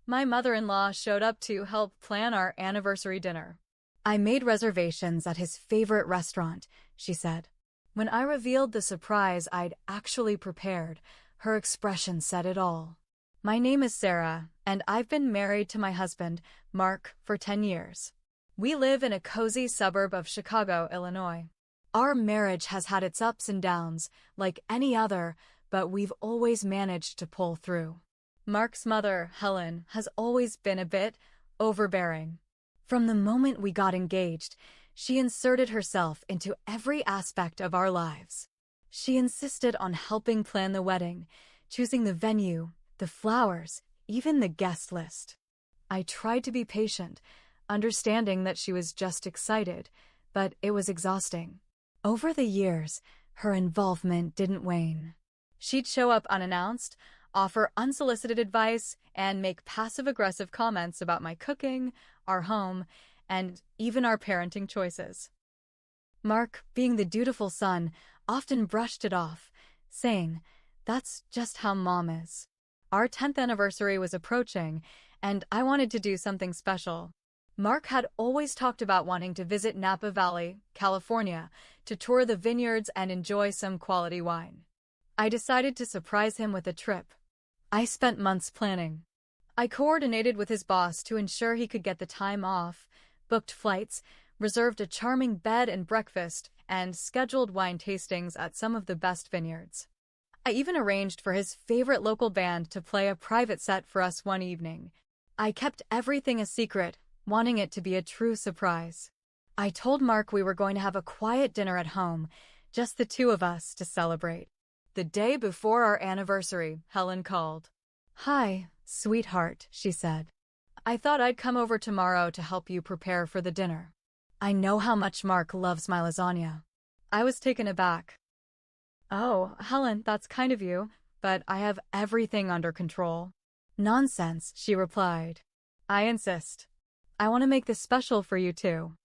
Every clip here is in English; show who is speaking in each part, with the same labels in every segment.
Speaker 1: My mother-in-law showed up to help plan our anniversary dinner. I made reservations at his favorite restaurant, she said. When I revealed the surprise I'd actually prepared, her expression said it all. My name is Sarah, and I've been married to my husband, Mark, for 10 years. We live in a cozy suburb of Chicago, Illinois. Our marriage has had its ups and downs, like any other, but we've always managed to pull through. Mark's mother, Helen, has always been a bit overbearing. From the moment we got engaged, she inserted herself into every aspect of our lives. She insisted on helping plan the wedding, choosing the venue, the flowers, even the guest list. I tried to be patient, understanding that she was just excited, but it was exhausting. Over the years, her involvement didn't wane. She'd show up unannounced, offer unsolicited advice, and make passive-aggressive comments about my cooking, our home, and even our parenting choices. Mark, being the dutiful son, often brushed it off, saying, "That's just how Mom is." Our 10th anniversary was approaching, and I wanted to do something special. Mark had always talked about wanting to visit Napa Valley, California, to tour the vineyards and enjoy some quality wine. I decided to surprise him with a trip. I spent months planning. I coordinated with his boss to ensure he could get the time off, booked flights, reserved a charming bed and breakfast, and scheduled wine tastings at some of the best vineyards. I even arranged for his favorite local band to play a private set for us one evening. I kept everything a secret, wanting it to be a true surprise. I told Mark we were going to have a quiet dinner at home, just the two of us to celebrate. The day before our anniversary, Helen called. "Hi, sweetheart," she said. "I thought I'd come over tomorrow to help you prepare for the dinner. I know how much Mark loves my lasagna." I was taken aback. "Oh, Helen, that's kind of you, but I have everything under control." "Nonsense," she replied. "I insist. I want to make this special for you too."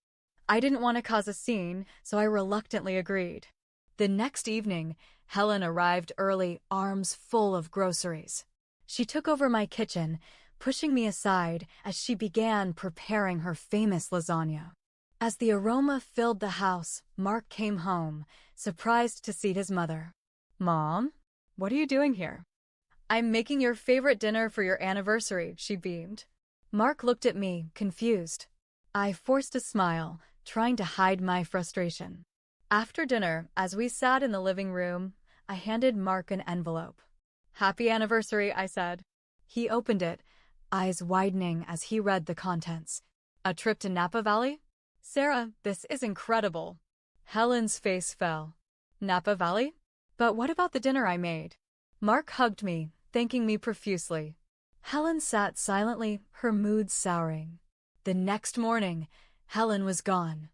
Speaker 1: I didn't want to cause a scene, so I reluctantly agreed. The next evening, Helen arrived early, arms full of groceries. She took over my kitchen, pushing me aside as she began preparing her famous lasagna. As the aroma filled the house, Mark came home, surprised to see his mother. "Mom, what are you doing here?" "I'm making your favorite dinner for your anniversary," she beamed. Mark looked at me, confused. I forced a smile, trying to hide my frustration. After dinner, as we sat in the living room, I handed Mark an envelope. "Happy anniversary," I said. He opened it, eyes widening as he read the contents. "A trip to Napa Valley? Sarah, this is incredible." Helen's face fell. "Napa Valley? But what about the dinner I made?" Mark hugged me, thanking me profusely. Helen sat silently, her mood souring. The next morning, Helen was gone.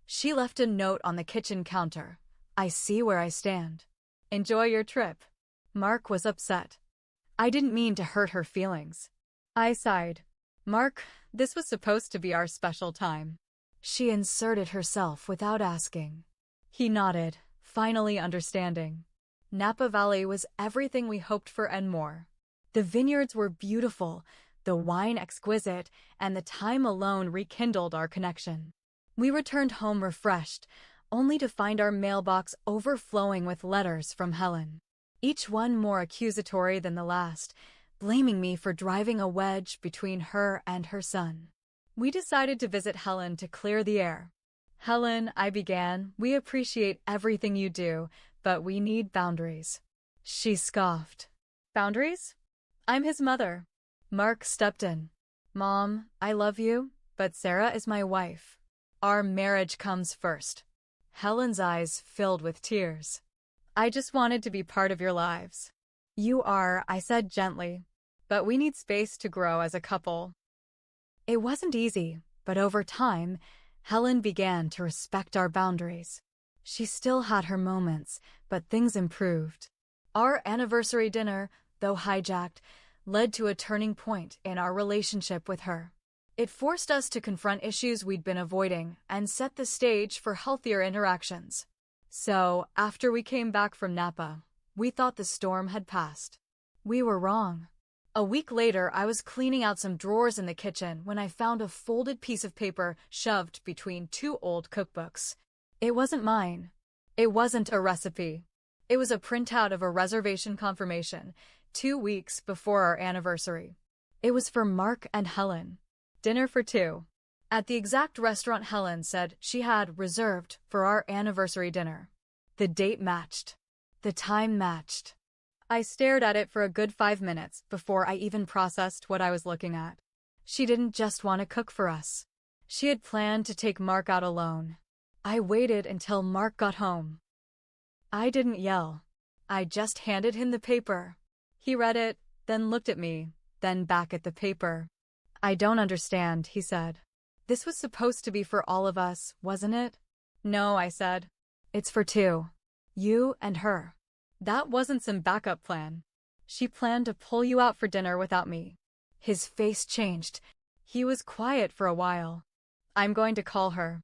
Speaker 1: She left a note on the kitchen counter. "I see where I stand. Enjoy your trip." Mark was upset. I didn't mean to hurt her feelings. I sighed. "Mark, this was supposed to be our special time." She inserted herself without asking. He nodded, finally understanding. Napa Valley was everything we hoped for and more. The vineyards were beautiful, the wine exquisite, and the time alone rekindled our connection. We returned home refreshed, only to find our mailbox overflowing with letters from Helen. Each one more accusatory than the last, blaming me for driving a wedge between her and her son. We decided to visit Helen to clear the air. "Helen," I began, "we appreciate everything you do, but we need boundaries." She scoffed. "Boundaries? I'm his mother." Mark stepped in. "Mom, I love you, but Sarah is my wife. Our marriage comes first." Helen's eyes filled with tears. "I just wanted to be part of your lives." "You are," I said gently, "but we need space to grow as a couple." It wasn't easy, but over time, Helen began to respect our boundaries. She still had her moments, but things improved. Our anniversary dinner, though hijacked, led to a turning point in our relationship with her. It forced us to confront issues we'd been avoiding and set the stage for healthier interactions. So, after we came back from Napa, we thought the storm had passed. We were wrong. A week later, I was cleaning out some drawers in the kitchen when I found a folded piece of paper shoved between two old cookbooks. It wasn't mine. It wasn't a recipe. It was a printout of a reservation confirmation, 2 weeks before our anniversary. It was for Mark and Helen. Dinner for two. At the exact restaurant Helen said she had reserved for our anniversary dinner. The date matched. The time matched. I stared at it for a good 5 minutes before I even processed what I was looking at. She didn't just want to cook for us. She had planned to take Mark out alone. I waited until Mark got home. I didn't yell. I just handed him the paper. He read it, then looked at me, then back at the paper. "I don't understand," he said. "This was supposed to be for all of us, wasn't it?" "No," I said. "It's for two. You and her." "That wasn't some backup plan. She planned to pull you out for dinner without me." His face changed. He was quiet for a while. "I'm going to call her."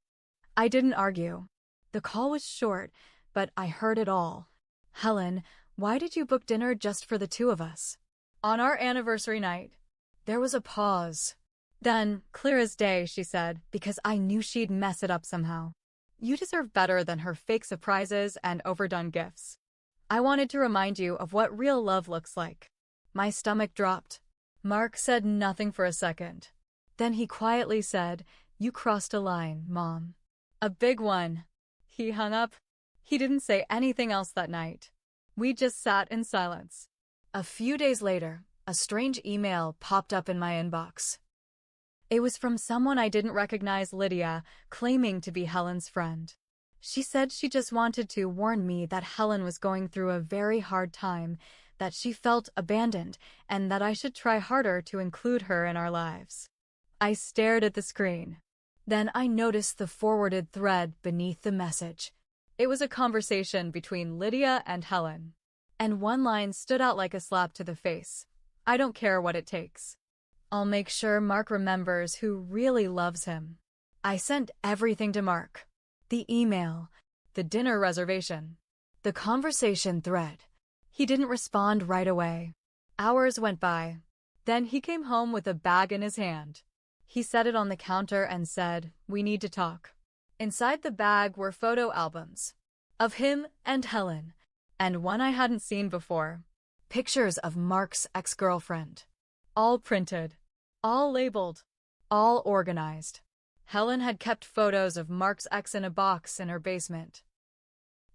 Speaker 1: I didn't argue. The call was short, but I heard it all. "Helen, why did you book dinner just for the two of us?" "On our anniversary night." There was a pause. Then, clear as day, she said, because I knew she'd mess it up somehow. "You deserve better than her fake surprises and overdone gifts. I wanted to remind you of what real love looks like." My stomach dropped. Mark said nothing for a second. Then he quietly said, "You crossed a line, Mom. A big one." He hung up. He didn't say anything else that night. We just sat in silence. A few days later, a strange email popped up in my inbox. It was from someone I didn't recognize, Lydia, claiming to be Helen's friend. She said she just wanted to warn me that Helen was going through a very hard time, that she felt abandoned, and that I should try harder to include her in our lives. I stared at the screen. Then I noticed the forwarded thread beneath the message. It was a conversation between Lydia and Helen. And one line stood out like a slap to the face. "I don't care what it takes. I'll make sure Mark remembers who really loves him." I sent everything to Mark. The email, the dinner reservation, the conversation thread. He didn't respond right away. Hours went by. Then he came home with a bag in his hand. He set it on the counter and said, "We need to talk." Inside the bag were photo albums of him and Helen, and one I hadn't seen before. Pictures of Mark's ex-girlfriend. All printed, all labeled, all organized. Helen had kept photos of Mark's ex in a box in her basement.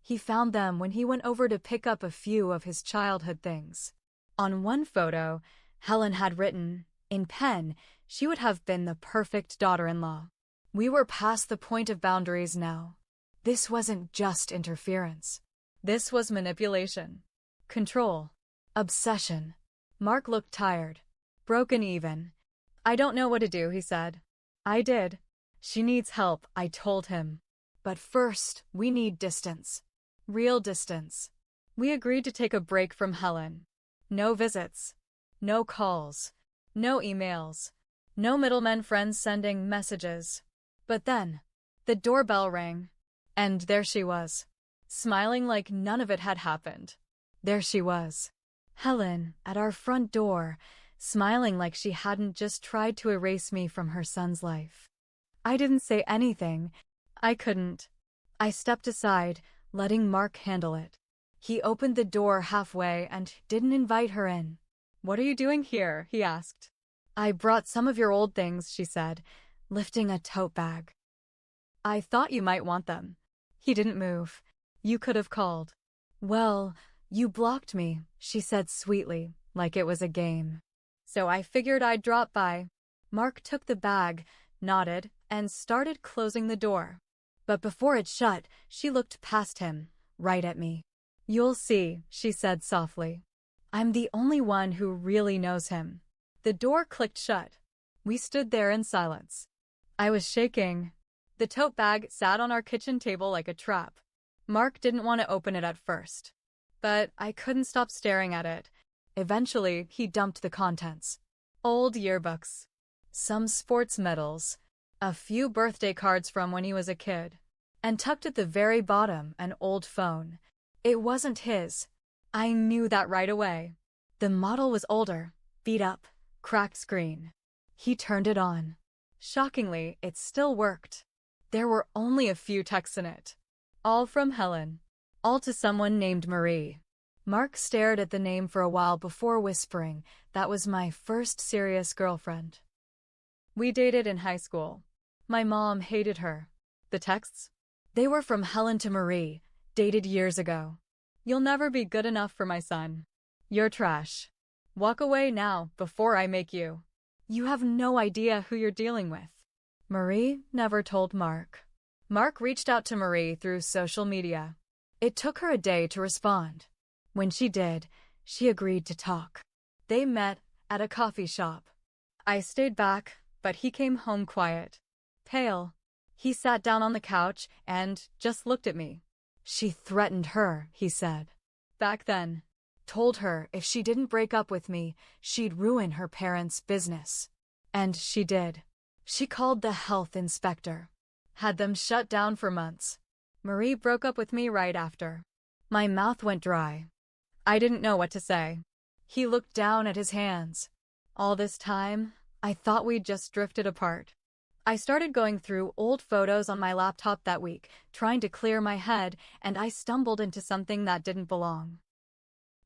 Speaker 1: He found them when he went over to pick up a few of his childhood things. On one photo, Helen had written, in pen, she would have been the perfect daughter-in-law. We were past the point of boundaries now. This wasn't just interference. This was manipulation, control, obsession. Mark looked tired, broken even. "I don't know what to do," he said. I did. "She needs help," I told him. "But first, we need distance. Real distance." We agreed to take a break from Helen. No visits. No calls. No emails. No middlemen friends sending messages. But then, the doorbell rang. And there she was, smiling like none of it had happened. There she was, Helen, at our front door, smiling like she hadn't just tried to erase me from her son's life. I didn't say anything. I couldn't. I stepped aside, letting Mark handle it. He opened the door halfway and didn't invite her in. "What are you doing here?" he asked. "I brought some of your old things," she said, lifting a tote bag. "I thought you might want them." He didn't move. "You could have called." "Well, you blocked me," she said sweetly, like it was a game. "So I figured I'd drop by." Mark took the bag, nodded, and started closing the door. But before it shut, she looked past him, right at me. "You'll see," she said softly. "I'm the only one who really knows him." The door clicked shut. We stood there in silence. I was shaking. The tote bag sat on our kitchen table like a trap. Mark didn't want to open it at first, but I couldn't stop staring at it. Eventually, he dumped the contents. Old yearbooks, some sports medals, a few birthday cards from when he was a kid, and tucked at the very bottom, an old phone. It wasn't his. I knew that right away. The model was older, beat up, cracked screen. He turned it on. Shockingly, it still worked. There were only a few texts in it. All from Helen. All to someone named Marie. Mark stared at the name for a while before whispering, "That was my first serious girlfriend. We dated in high school. My mom hated her." The texts? They were from Helen to Marie, dated years ago. "You'll never be good enough for my son. You're trash. Walk away now, before I make you. You have no idea who you're dealing with." Marie never told Mark. Mark reached out to Marie through social media. It took her a day to respond. When she did, she agreed to talk. They met at a coffee shop. I stayed back, but he came home quiet. Pale. He sat down on the couch and just looked at me. "She threatened her," he said. "Back then. Told her if she didn't break up with me, she'd ruin her parents' business." And she did. She called the health inspector. Had them shut down for months. Marie broke up with me right after. My mouth went dry. I didn't know what to say. He looked down at his hands. All this time, I thought we'd just drifted apart. I started going through old photos on my laptop that week, trying to clear my head, and I stumbled into something that didn't belong.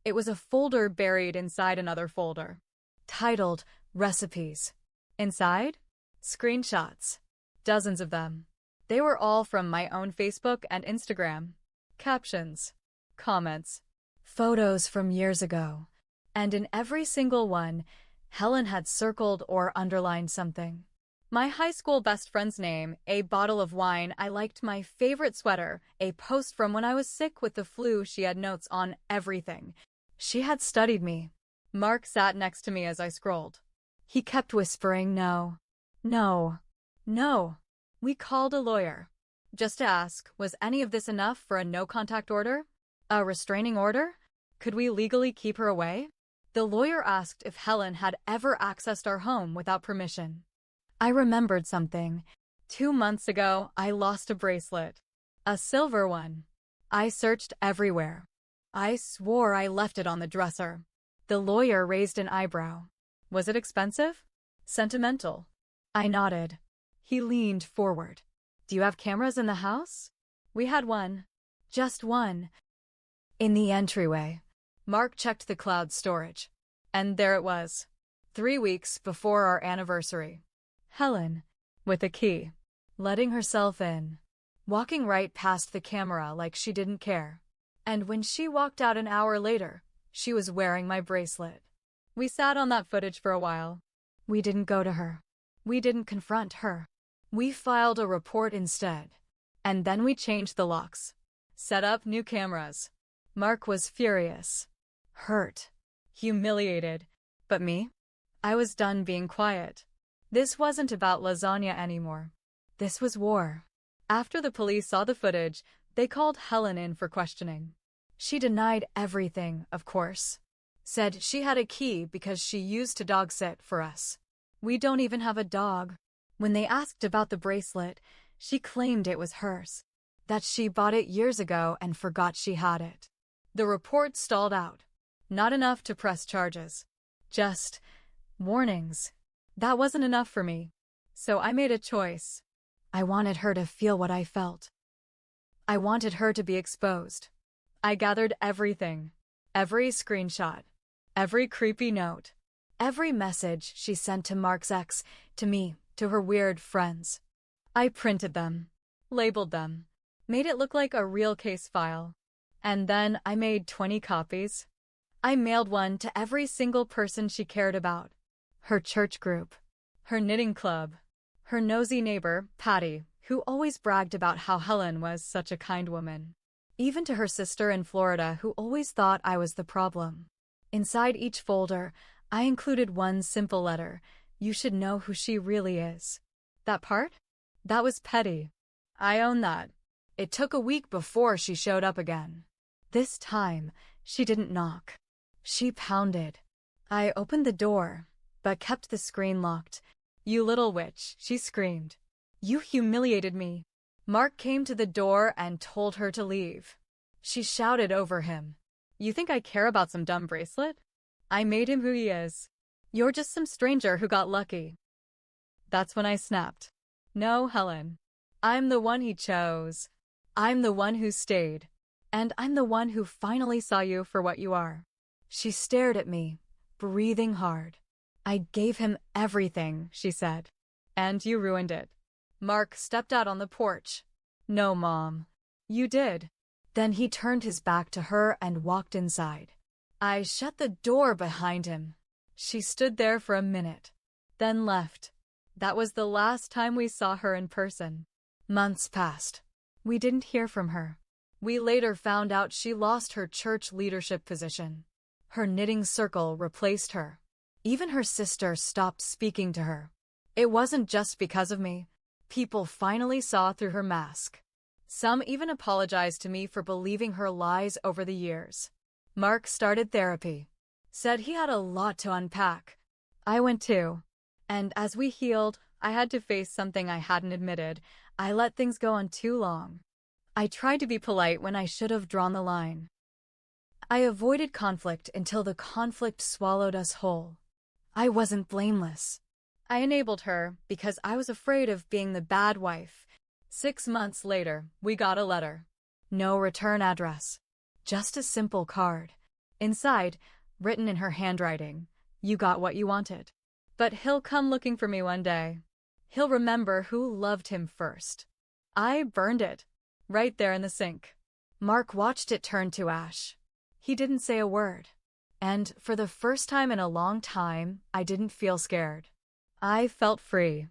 Speaker 1: It was a folder buried inside another folder, titled Recipes. Inside? Screenshots. Dozens of them. They were all from my own Facebook and Instagram. Captions. Comments. Photos from years ago. And in every single one, Helen had circled or underlined something. My high school best friend's name, a bottle of wine I liked, my favorite sweater, a post from when I was sick with the flu. She had notes on everything. She had studied me. Mark sat next to me as I scrolled. He kept whispering, "No. No. No." We called a lawyer. Just to ask, was any of this enough for a no-contact order? A restraining order? Could we legally keep her away? The lawyer asked if Helen had ever accessed our home without permission. I remembered something. 2 months ago, I lost a bracelet. A silver one. I searched everywhere. I swore I left it on the dresser. The lawyer raised an eyebrow. Was it expensive? Sentimental? I nodded. He leaned forward. "Do you have cameras in the house?" We had one. Just one. In the entryway. Mark checked the cloud storage. And there it was. 3 weeks before our anniversary. Helen, with a key, letting herself in, walking right past the camera like she didn't care. And when she walked out an hour later, she was wearing my bracelet. We sat on that footage for a while. We didn't go to her. We didn't confront her. We filed a report instead. And then we changed the locks. Set up new cameras. Mark was furious. Hurt. Humiliated. But me? I was done being quiet. This wasn't about lasagna anymore. This was war. After the police saw the footage, they called Helen in for questioning. She denied everything, of course. Said she had a key because she used to dog sit for us. We don't even have a dog. When they asked about the bracelet, she claimed it was hers. That she bought it years ago and forgot she had it. The report stalled out. Not enough to press charges. Just warnings. That wasn't enough for me. So I made a choice. I wanted her to feel what I felt. I wanted her to be exposed. I gathered everything. Every screenshot. Every creepy note. Every message she sent to Mark's ex, to me, to her weird friends. I printed them. Labeled them. Made it look like a real case file. And then I made 20 copies. I mailed one to every single person she cared about. Her church group. Her knitting club. Her nosy neighbor, Patty, who always bragged about how Helen was such a kind woman. Even to her sister in Florida, who always thought I was the problem. Inside each folder, I included one simple letter. You should know who she really is. That part? That was petty. I own that. It took a week before she showed up again. This time, she didn't knock. She pounded. I opened the door, but kept the screen locked. "You little witch," she screamed. "You humiliated me." Mark came to the door and told her to leave. She shouted over him. "You think I care about some dumb bracelet? I made him who he is. You're just some stranger who got lucky. That's when I snapped. No, Helen. I'm the one he chose. I'm the one who stayed. And I'm the one who finally saw you for what you are. She stared at me, breathing hard. I gave him everything, she said. And you ruined it. Mark stepped out on the porch. No, Mom. You did. Then he turned his back to her and walked inside. I shut the door behind him. She stood there for a minute, then left. That was the last time we saw her in person. Months passed. We didn't hear from her. We later found out she lost her church leadership position. Her knitting circle replaced her. Even her sister stopped speaking to her. It wasn't just because of me. People finally saw through her mask. Some even apologized to me for believing her lies over the years. Mark started therapy. Said he had a lot to unpack. I went too. And as we healed, I had to face something I hadn't admitted. I let things go on too long. I tried to be polite when I should have drawn the line. I avoided conflict until the conflict swallowed us whole. I wasn't blameless. I enabled her because I was afraid of being the bad wife. 6 months later, we got a letter. No return address. Just a simple card. Inside, written in her handwriting, you got what you wanted. But he'll come looking for me one day. He'll remember who loved him first. I burned it. Right there in the sink. Mark watched it turn to ash. He didn't say a word. And for the first time in a long time, I didn't feel scared. I felt free.